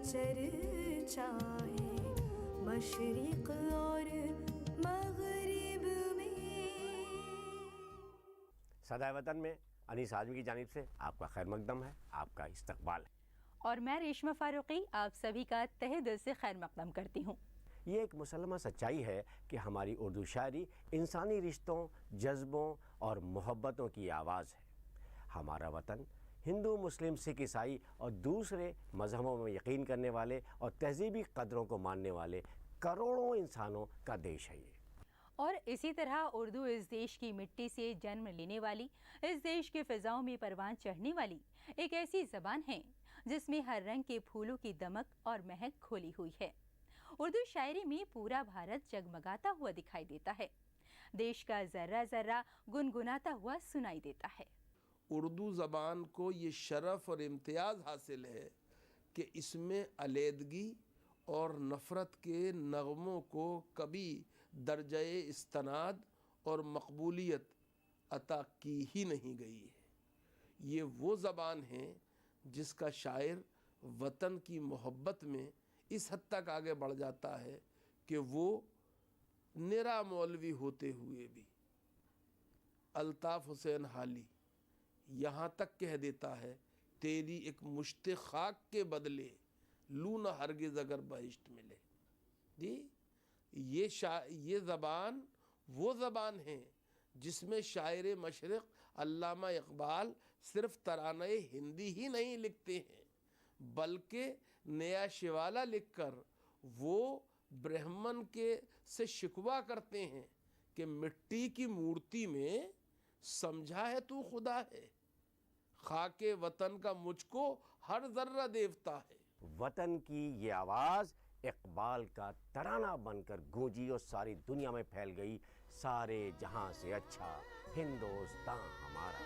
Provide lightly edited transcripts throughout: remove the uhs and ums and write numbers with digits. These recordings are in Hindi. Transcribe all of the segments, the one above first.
चर्चा है मशरिक़ और मग़रिब में। सदाए वतन में अनीस आज़मी की जानिब से आपका खैर मकदम है, आपका इस्तकबाल है। और मैं रेशमा फारूकी आप सभी का तहे दिल से खैर मकदम करती हूँ। ये एक मुसल्लमा सच्चाई है कि हमारी उर्दू शायरी इंसानी रिश्तों, जज्बों और मोहब्बतों की आवाज़ है। हमारा वतन हिंदू, मुस्लिम, सिख, ईसाई और दूसरे मज़हबों में यकीन करने वाले और तहज़ीबी कदरों को मानने वाले करोड़ों इंसानों का देश है ये। और इसी तरह उर्दू इस देश की मिट्टी से जन्म लेने वाली, इस देश के फ़िज़ाओं में परवान चढ़ने वाली एक ऐसी ज़बान है जिसमें हर रंग के फूलों की दमक और महक खोली हुई है। उर्दू शायरी में पूरा भारत जगमगाता हुआ दिखाई देता है, देश का ज़र्रा ज़र्रा गुनगुनाता हुआ सुनाई देता है। उर्दू ज़बान को ये शरफ़ और इम्तियाज़ हासिल है कि इसमें अलीदगी और नफ़रत के नग़मों को कभी दर्जाए इस्तनाद और मकबूलियत अता की ही नहीं गई है। ये वो ज़बान है जिसका शायर वतन की मोहब्बत में इस हद तक आगे बढ़ जाता है कि वो निरा मौलवी होते हुए भी अल्ताफ़ हुसैन हाली यहाँ तक कह देता है, तेरी एक मुश्त खाक के बदले लू न हरगिज़ अगर बहिश्त मिले। जी, ये ज़बान वो ज़बान है जिसमें शायर मशरिक़ अल्लामा इक़बाल सिर्फ़ तराने हिंदी ही नहीं लिखते हैं, बल्कि नया शिवाला लिखकर वो ब्राह्मण के से शिकवा करते हैं कि मिट्टी की मूर्ति में समझा है तू खुदा है, खाके वतन का मुझको हर ज़र्रा देवता है। वतन की ये आवाज़ इकबाल का तराना बनकर गूंजी और सारी दुनिया में फैल गई। सारे जहां से अच्छा हिंदुस्तान हमारा।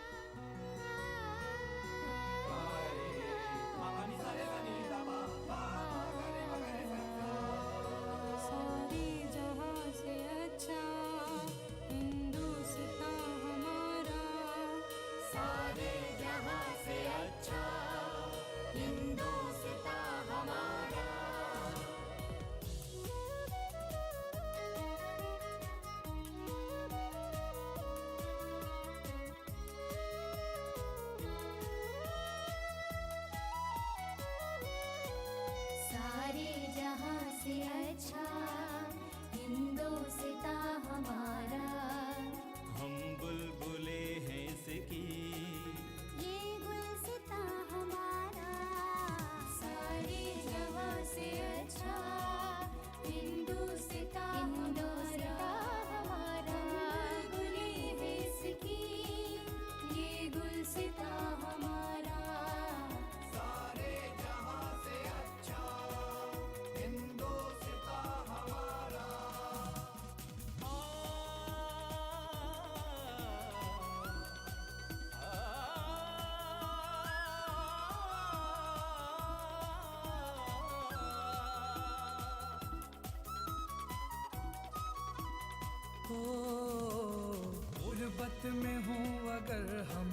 गुर्बत में हूँ अगर हम,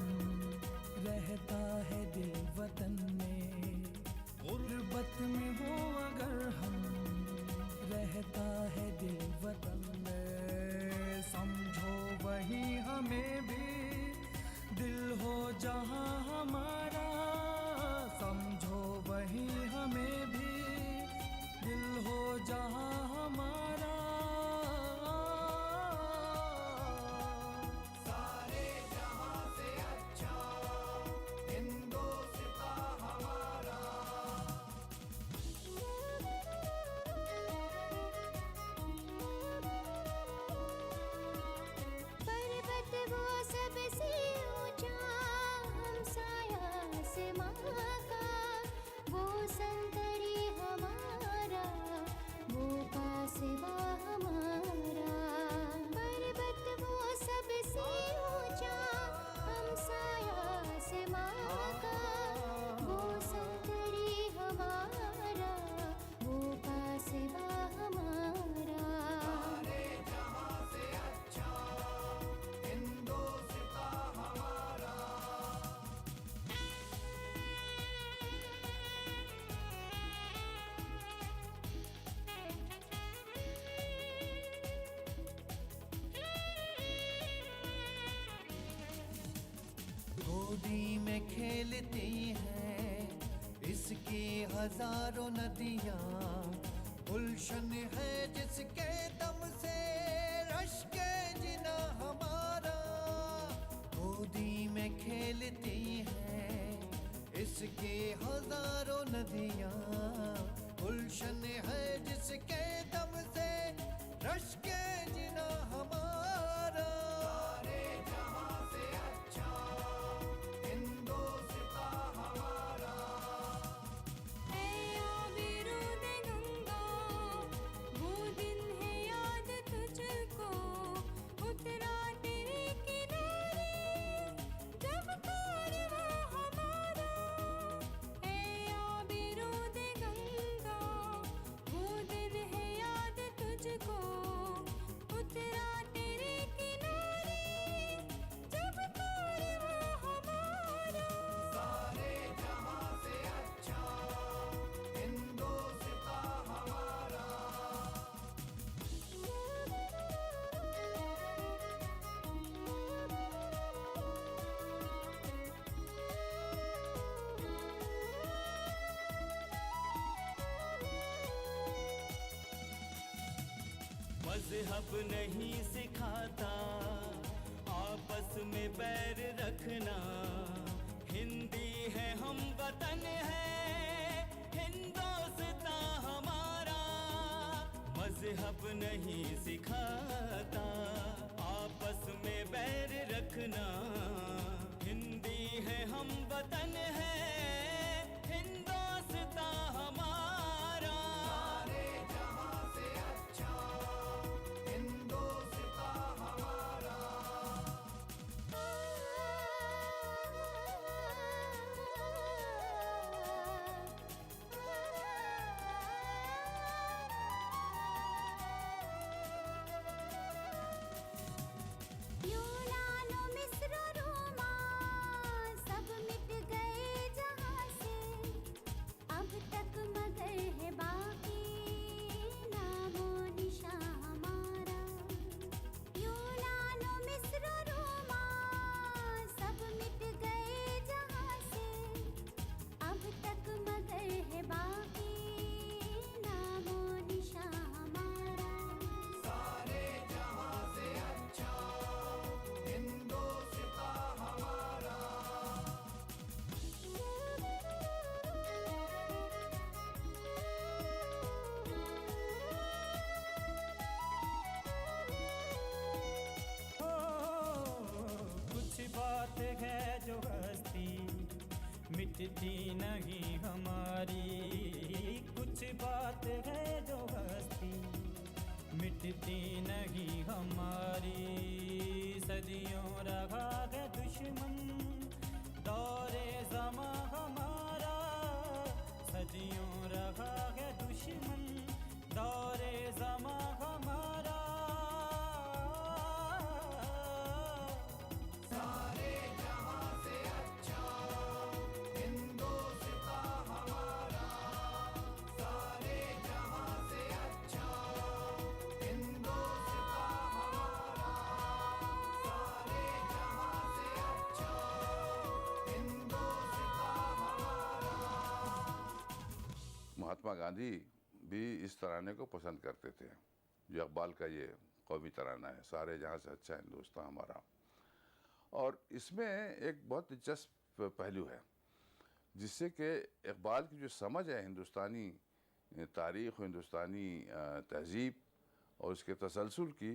रहता है दिल वतन में। गुर्बत में हूँ अगर हम, रहता है दिल वतन में। समझो वही हमें भी दिल हो जहाँ हमारा, समझो वही हमें भी दिल हो जहाँ हमारा। पर्वत वो सबसे ऊंचा हमसाया में खेलती हैं, इसकी हजारों नदियाँ। गुलशन है जिसके दम से रश्के जिना हमारा, गोदी में खेलती हैं, इसकी हजारों नदियाँ। गुलशन है जिसके दम से रश्के जिना हमारा। सारे जहां से अच्छा हिंदुस्तां हमारा। है आबिरूद गंगा, वो दिन है याद तुझको, उतरा तेरे किनारे जब कारवां हमारा। है आबिरूद गंगा, वो दिन है याद तुझको, उतरा तेरे किनारे जब कारवां हमारा। सारे जहां से अच्छा हिंदुस्तां हमारा। मजहब नहीं सिखाता आपस में बैर रखना, हिंदी है हम वतन है हिंदुस्तां हमारा। मजहब नहीं सिखाता आपस में बैर रखना, हिंदी है हम वतन है हिंदुस्तां हमारा। सारे जहां से अच्छा हिंदुस्तां हमारा। यूनान और मिस्र रोमा सब मिट गए जहां से, अब तक मगर है बाकी नामो निशान हमारा। यूनान और मिस्र रोमा सब मिट गए जहां से, अब तक मगर है बाकी नामो निशान हमारा। सारे जहां से अच्छा हिंदुस्तां हमारा। कुछ बात है जो हस्ती मिटती नहीं हमारी, कुछ बात है जो हस्ती मिटती नहीं हमारी। सदियों रहा है दुश्मन दौरे ज़मां हमारा, सदियों रहा है दुश्मन दौरे ज़मां हमारा। सारे जहां से अच्छा हिंदुस्तां हमारा। सारे जहां से अच्छा हिंदुस्तां हमारा। सारे जहां से अच्छा हिंदुस्तां हमारा। महात्मा गांधी भी इस तराने को पसंद करते थे, जो इकबाल का ये कौमी तराना है, सारे जहाँ से अच्छा हिंदुस्तान हमारा। और इसमें एक बहुत दिलचस्प पहलू है, जिससे कि इकबाल की जो समझ है हिंदुस्तानी तारीख़, हिंदुस्तानी तहज़ीब और उसके तसलसल की,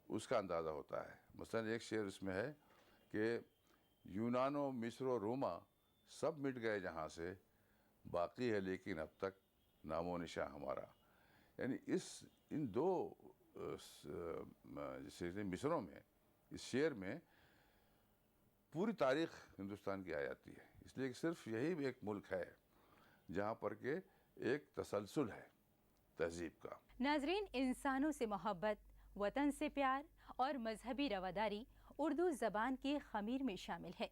उसका अंदाज़ा होता है। मसलन एक शेर इसमें है कि यूनानो मिस्र रोमा सब मिट गए जहाँ से, बाकी है लेकिन अब तक नामो निशान हमारा। यानी इन दो जैसे मिसरों में, इस शेर में पूरी तारीख़ हिंदुस्तान की आ जाती है। इसलिए कि सिर्फ यही एक मुल्क है जहाँ पर के एक तसलसल है तहज़ीब का। नाजरीन, इंसानों से मोहब्बत, वतन से प्यार और मजहबी रवादारी उर्दू ज़बान के ख़मीर में शामिल है।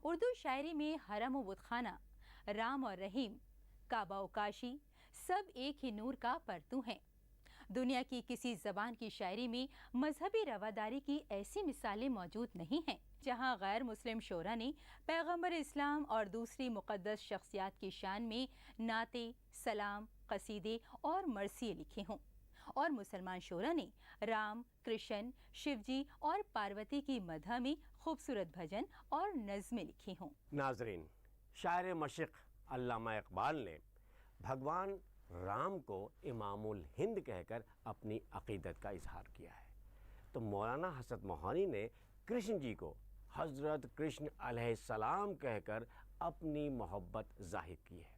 उर्दू शायरी में हरम व बुतखाना, राम और रहीम, काबा व काशी सब एक ही नूर का परतू हैं। दुनिया की किसी ज़बान की शायरी में मजहबी रवादारी की ऐसी मिसालें मौजूद नहीं हैं जहां गैर मुस्लिम शोरा ने पैगंबर इस्लाम और दूसरी मुक़द्दस शख्सियात की शान में नाते, सलाम, कसीदे और मरसिये लिखे हों, और मुसलमान शोरा ने राम, कृष्ण, शिवजी और पार्वती की मदह में खूबसूरत भजन और नज़्में लिखी हों। नाजरीन, शायर मशरिक़ अल्लामा इक़बाल ने भगवान राम को इमामुल हिंद कहकर अपनी अक़ीदत का इजहार किया है, तो मौलाना हसरत मोहानी ने कृष्ण जी को हज़रत कृष्ण अलैहिस्सलाम कहकर अपनी मोहब्बत ज़ाहिर की है।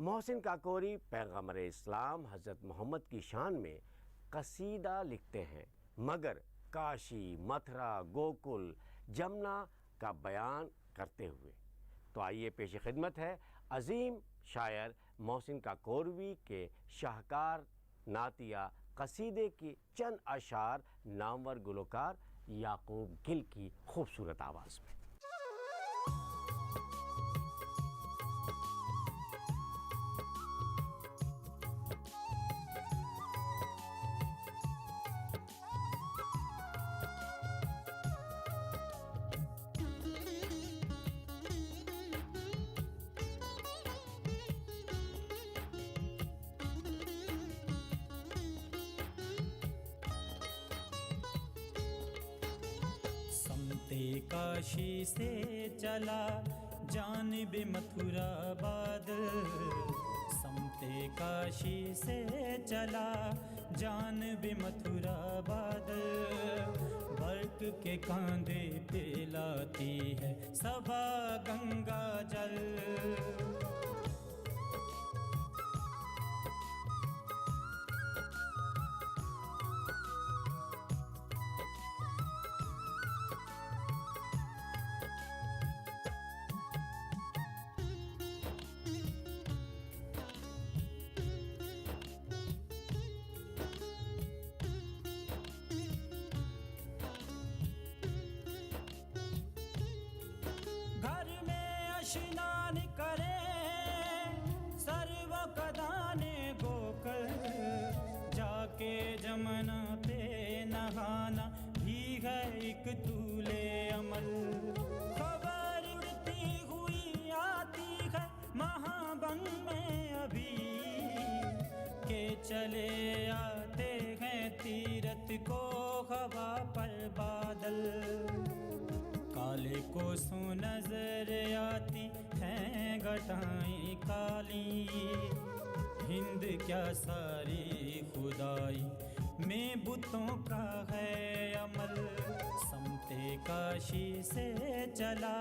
मोहसिन काकोरी पैगंबर इस्लाम हज़रत मोहम्मद की शान में कसीदा लिखते हैं, मगर काशी, मथुरा, गोकुल, जमुना का बयान करते हुए। तो आइए पेश खिदमत है अजीम शायर मोहसिन काकोरवी के शाहकार नातिया कसीदे की चंद अशार नामवर गुलकार याकूब गिल की खूबसूरत आवाज़ में। काशी से चला जानिब मथुराबाद, समते काशी से चला जानिब मथुराबाद, बर्क के कांधे पे लाती है सबा गंगा जल। स्नान करे सर्व कदाने गोकर, जाके जमुना पे नहाना भी है एक तूले अमल। खबर उड़ती हुई आती है महाबंग में अभी, के चले आते हैं तीरथ को हवा पर बादल। काले को सो नजर आती हैं घटाएं काली, हिंद क्या सारी खुदाई में बुतों का है अमल। समते काशी से चला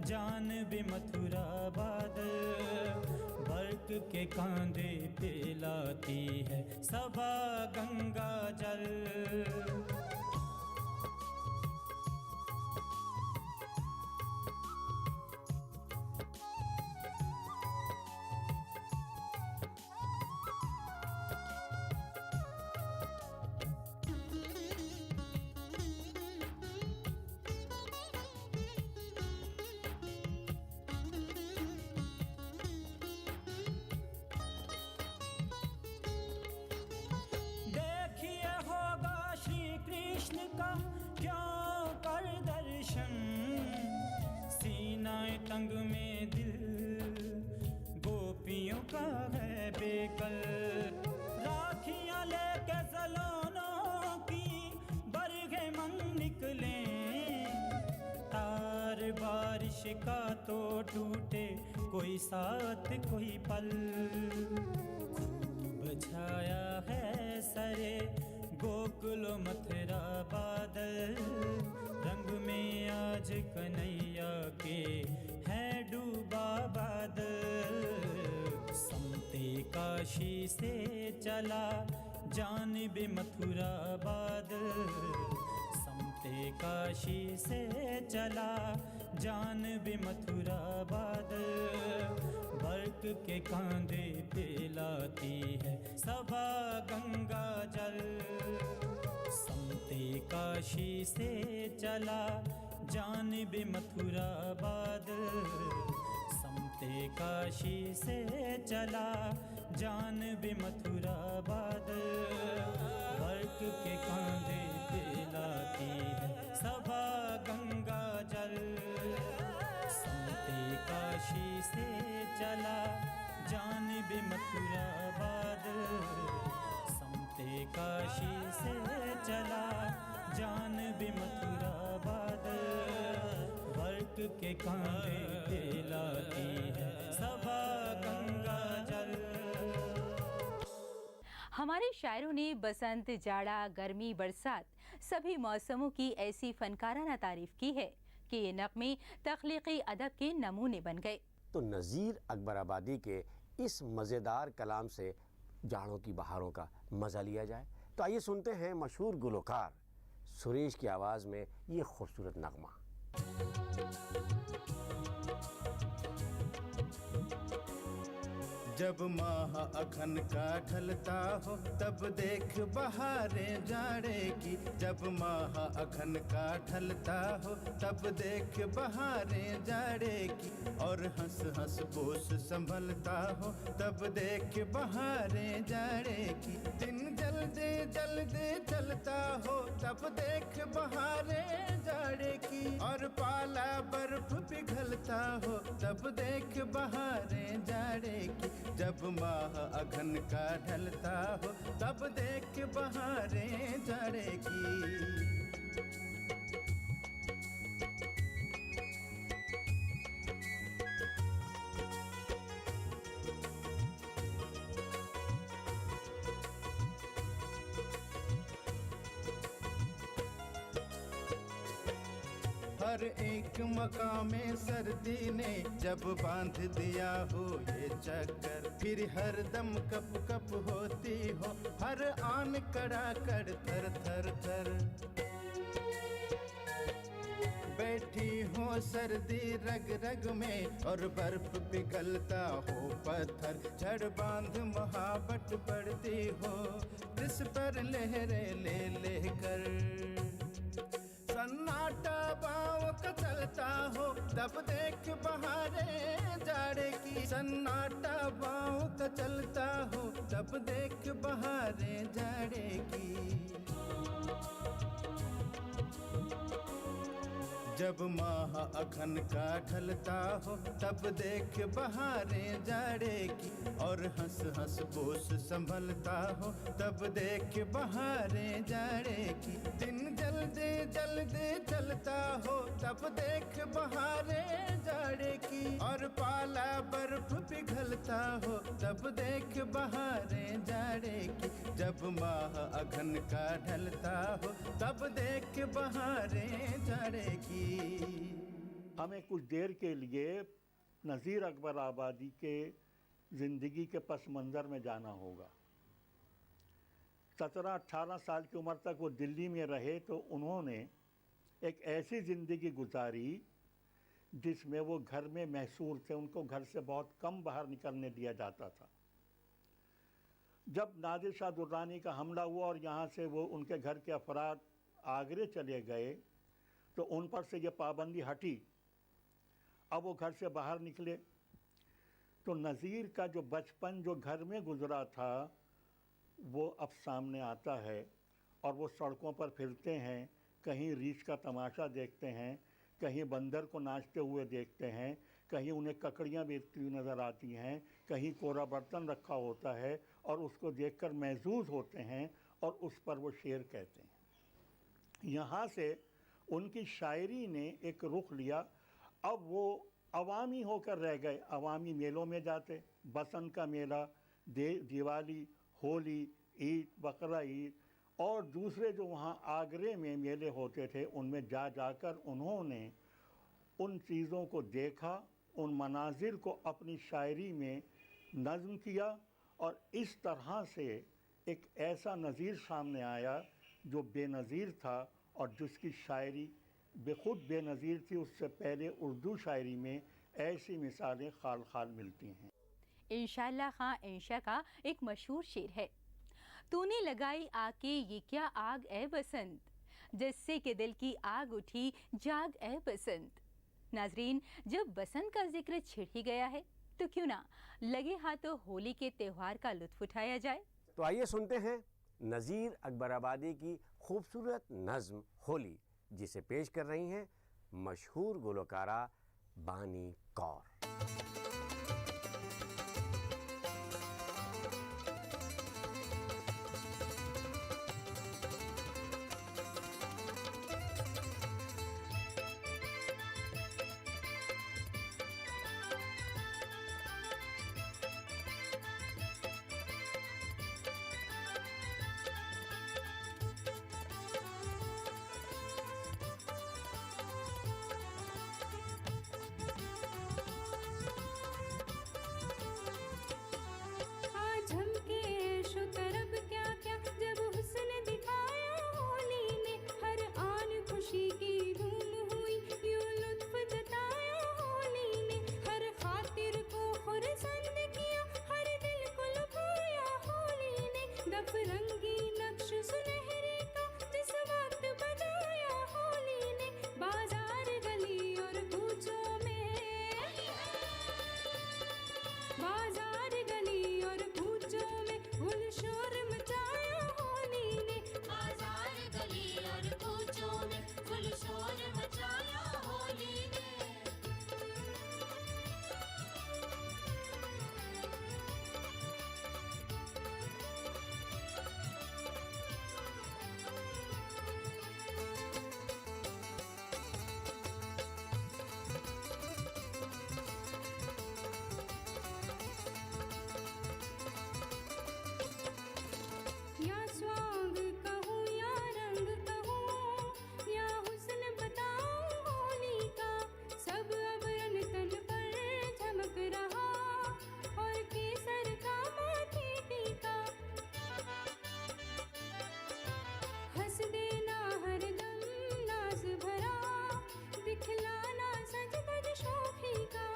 जानिब मथुराबाद, बर्क के कांधे पे लाती है सबा गंगा जल। तंग में दिल गोपियों का है बेकल, राखियां लेके सलोनों की बरगे मन निकले। तार बारिश का तो टूटे कोई साथ कोई पल, खूब छाया है सरे गोकुल मथुरा बादल। रंग में आज कन्हैया के है डूबा बादल। समते काशी से चला जानिब मथुराबाद, समते काशी से चला जानिब मथुराबाद, बर्क के कांधे पे लाती है सबा गंगा जल। समते काशी से चला जानिब मथुराबाद, समते काशी से चला जानिब मथुराबाद, बर्क के कांधे पे लाती है सबा गंगा से चला जानब मथुराबाद समते काशी से चला जानब मथुराबाद वर्क के कांधे पे लाती है सबा गंगा जल। हमारे शायरों ने बसंत, जाड़ा, गर्मी, बरसात सभी मौसमों की ऐसी फनकाराना तारीफ की है कि ये नग़मे तख्लीक़ी अदब के नमूने बन गए। तो नज़ीर अकबर आबादी के इस मज़ेदार कलाम से जाड़ों की बहारों का मज़ा लिया जाए। तो आइए सुनते हैं मशहूर गुलकार सुरेश की आवाज़ में ये खूबसूरत नगमा। जब माह अघन का ढलता हो तब देख बहारें जाड़े की। जब माह अघन का ढलता हो तब देख बहारें जाड़े की। और हंस हंस बोस संभलता हो तब देख बहारें जाड़े की। दिन जल्दी जल्दी चलता हो तब देख बहारें जाड़े की। और पाला बर्फ पिघलता हो तब देख बहारें जाड़े की। जब माह अघन का ढलता हो तब देख बहारें जाड़े की। हर एक मकामे सर्दी ने जब बांध दिया हो ये चक्कर। फिर हर दम कप कप होती हो हर आन कड़ा कर थर थर थर। बैठी हो सर्दी रग रग में और बर्फ पिघलता हो पत्थर। झड़ बांध महाबट पड़ती हो इस पर लहरे ले ले कर। सन्नाटा बाँव का चलता हो तब देख बहारें जाड़े की। सन्नाटा बाँव का चलता हो तब देख बहारें जाड़े की। जब माह अघन का ढलता हो तब देख बहारें जाड़े की। और हंस हंस बोस संभलता हो तब देख बहारें जाड़े की। दिन जल्दी जल्दी चलता हो तब देख बहारें जाड़े की। और पाला बर्फ पिघलता हो तब देख बहारें जाड़े की। जब माह अघन का ढलता हो तब देख बहारें जाड़े की। हमें कुछ देर के लिए नज़ीर अकबर आबादी के ज़िंदगी के पस मंज़र में जाना होगा। 17-18 साल की उम्र तक वो दिल्ली में रहे तो उन्होंने एक ऐसी ज़िंदगी गुजारी जिसमें वो घर में महसूर थे। उनको घर से बहुत कम बाहर निकलने दिया जाता था। जब नादिर शाह दुर्रानी का हमला हुआ और यहाँ से वो उनके घर के अफराद आगरे चले गए तो उन पर से ये पाबंदी हटी। अब वो घर से बाहर निकले तो नज़ीर का जो बचपन जो घर में गुजरा था वो अब सामने आता है। और वो सड़कों पर फिरते हैं, कहीं रीछ का तमाशा देखते हैं, कहीं बंदर को नाचते हुए देखते हैं, कहीं उन्हें ककड़ियाँ बेचती हुई नज़र आती हैं, कहीं कोरा बर्तन रखा होता है और उसको देखकर महजूज होते हैं और उस पर वो शेर कहते हैं। यहाँ से उनकी शायरी ने एक रुख लिया। अब वो अवामी होकर रह गए। अवामी मेलों में जाते, बसंत का मेला, दिवाली, होली, ईद, बकरा ईद और दूसरे जो वहाँ आगरे में मेले होते थे उनमें जा जाकर उन्होंने उन चीज़ों को देखा, उन मनाजिर को अपनी शायरी में नज़्म किया और इस तरह से एक ऐसा नज़ीर सामने आया जो बेनज़ीर था और जिसकी शायरी बेखुद बेनज़ीर थी। उससे पहले उर्दू शायरी में ऐसी मिसालें खाल खाल मिलती हैं। इंशाअल्लाह खां इंशा का एक मशहूर शेर है, तूने लगाई आके ये क्या आग ए बसंत, जिससे कि दिल की आग उठी जाग ए बसंत। नाजरीन, जब बसंत का जिक्र छिड़ ही गया है तो क्यों ना लगे हाथों होली के त्यौहार का लुत्फ उठाया जाए। तो आइए सुनते हैं नज़ीर अकबर आबादी की खूबसूरत नज़्म होली, जिसे पेश कर रही हैं मशहूर गुलकारा बानी कौर। सतरंगी नक्श सुनहरे का जिस वक्त बनाया होली ने, बाजार गली और कूचों में, बाजार गली और कूचों में हुल शोर मचाया होली ने, बाजार गली और कूचों में हुल शोर मचाया होली ने। या स्वांग कहूँ या रंग कहूँ या हुस्न बताऊँ होली का, सब अब रन तन पर झमक रहा और केसर का माथे टीका। हंस देना हरदम नाज भरा, दिखलाना सज धज शोखी का,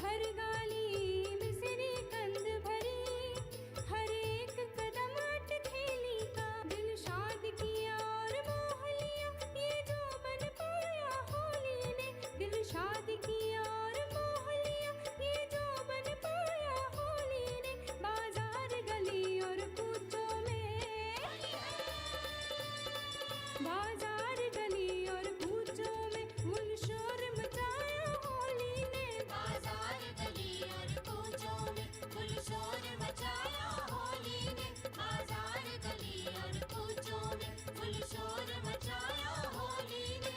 हर गाली मिसरी कंद भरी, हर एक कदम अट खेली का। दिल शाद किया और मोह लिया ये जो बन पाया होली ने, दिल शाद किया और मोह लिया ये जो बन पाया होली ने, बाजार गली और कूचों में, बाजार गली और कूचों में हुल शोर मचाया होली ने, बाजार गली और कूचों में हुल शोर मचाया होली ने, बाजार गली और कूचों में हुल शोर मचाया होली ने।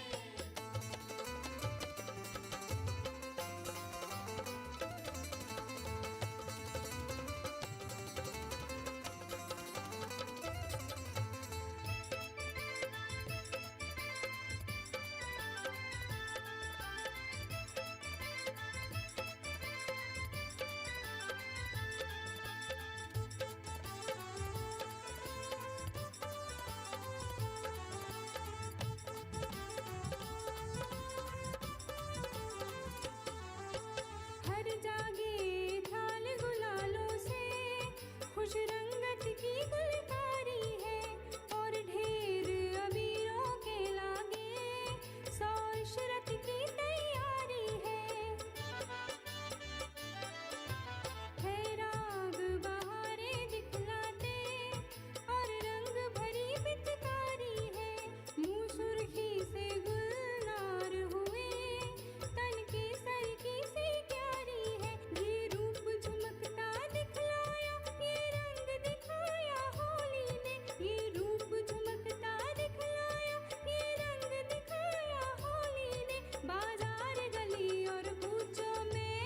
हर जागे थाल गुलालों से खुश रंगत की गुलकारी है, और ढेर अबीरों के लागे सौ इशरत की तैयारी है राग बहारे दिखलाते और रंग भरी पिचकारी है, मुँह सुर्खी से गुलनार हुए, तन की सर की सी क्यारी है, ये रूप झुमकता दिखलाया ये रंग दिखाया होली ने, ये रूप झुमकता दिखलाया ये रंग दिखाया होली ने, बाजार गली और कूचों में,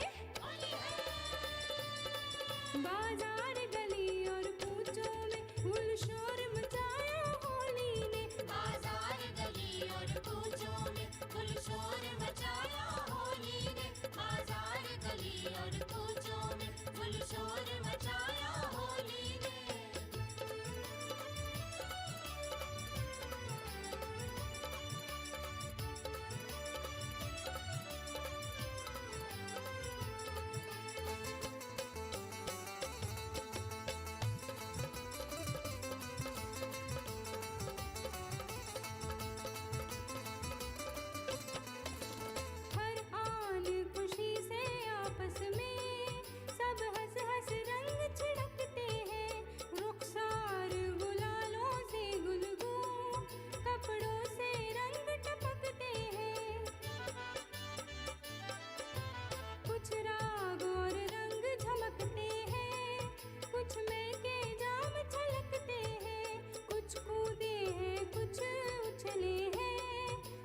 बाजार गली और कूचों में हुल शोर मचाया होली ने, बाजार गली और कूचों में हुल शोर मचाया होली ने, बाजार गली और कूचों में हुल शोर मचाया होली ने। हर आन खुशी से आपस में सब हंस हंस रंग छिड़कते हैं, रुखसार गुलालों से गुलगू कपड़ों से रंग टपकते हैं, कुछ राग और रंग झमकते हैं, कुछ महके जाम छलकते हैं, कुछ कूदे हैं कुछ उछले हैं,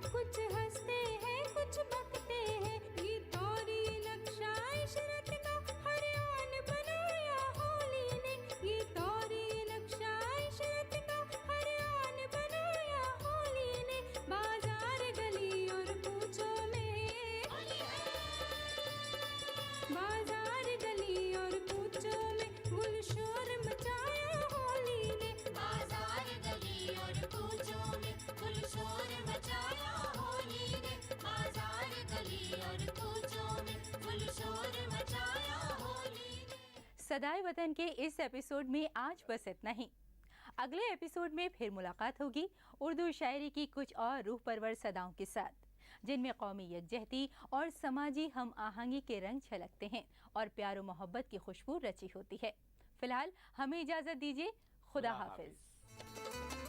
कुछ हंसते हैं कुछ बकते हैं, ये तौरी नक्शा इशरत का हर आन बनाया होली ने, ये तौरी नक्शा इशरत का हर आन बनाया होली ने, बाजार गली और कूचों में, बाजार गली और कूचों में हुल शोर मचाया होली ने, बाजार गली और कूचों में हुल शोर मचाया होली ने, बाजार गली और कूचों में हुल शोर मचाया होली ने। सदाए वतन के इस एपिसोड में आज बस इतना ही। अगले एपिसोड में फिर मुलाकात होगी उर्दू शायरी की कुछ और रूह परवर सदाओं के साथ, जिनमें कौमी यकजहती और समाजी हम आहंगी के रंग छलकते हैं और प्यार मोहब्बत की खुशबू रची होती है। फिलहाल हमें इजाज़त दीजिए। खुदा हाफिज।